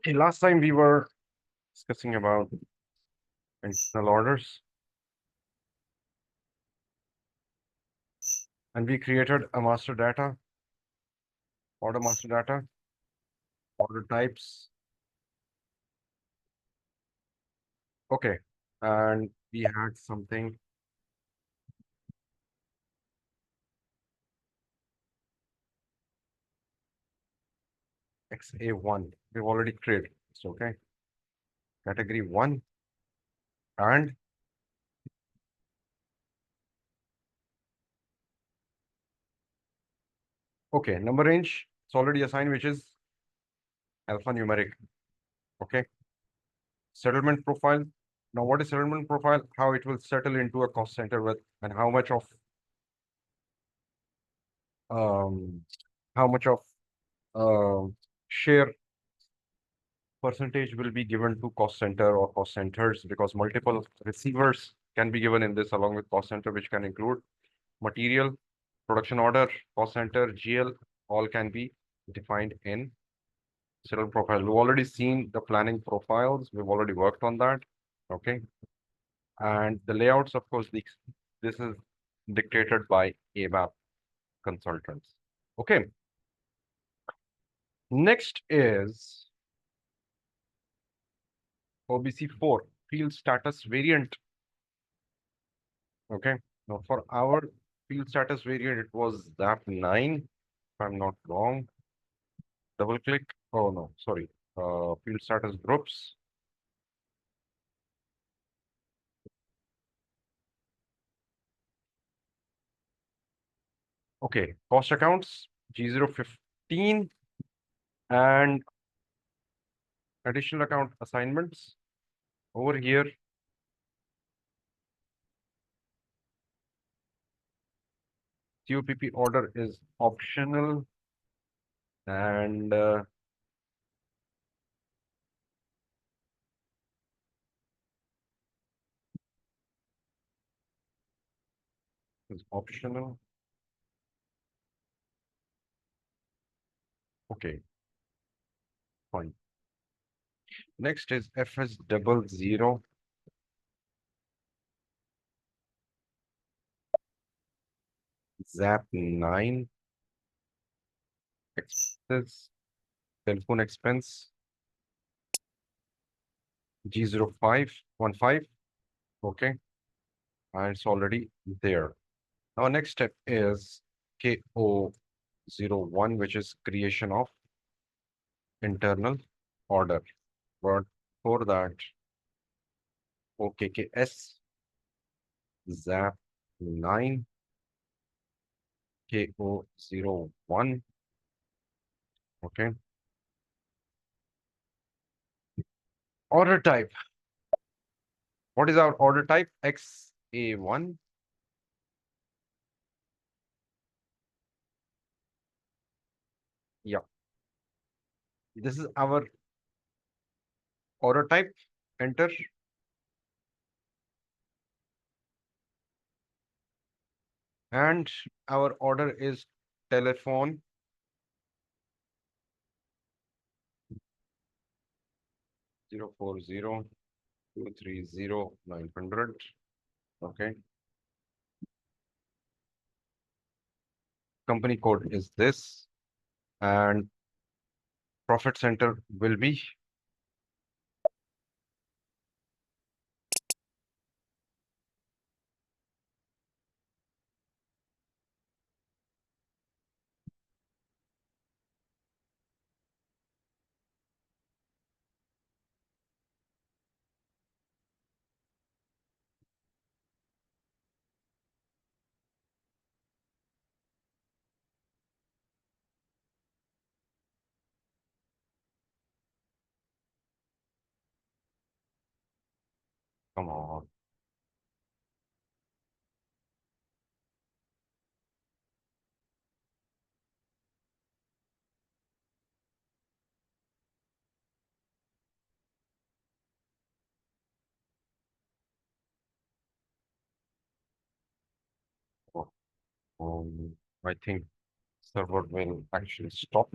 Okay, last time we were discussing about internal orders, and we created a master data, order master data, order types. Okay, and we had something XA1. We've already created. It's okay. Category 1 and okay, number range. It's already assigned, which is alphanumeric. Okay. Settlement profile. Now, what is settlement profile? How it will settle into a cost center with and how much of um how much of share percentage will be given to cost center or cost centers because multiple receivers can be given in this along with cost center, which can include material, production order, cost center, GL, all can be defined in serial profile. We've already seen the planning profiles. We've already worked on that. Okay. And the layouts, of course, this is dictated by ABAP consultants. Okay. Next is OBC4, field status variant. Okay. Now for our field status variant, it was ZAP 9, if I'm not wrong. Double click. Oh no, sorry. Field status groups. Okay, cost accounts G015 and additional account assignments. Over here, COPP order is optional and is optional. Okay, fine. Next is FS00. ZAP 9 expenses, telephone expense G0515. Okay, and it's already there. Our next step is KO01, which is creation of internal order. But for that, OKKS ZAP 9 KO01. Okay. Order type. What is our order type? XA1. Yeah. This is our order type. Enter. And our order is telephone 040-230-900. Okay. Company code is this. And profit center will be come on. Oh, I think server will actually stop.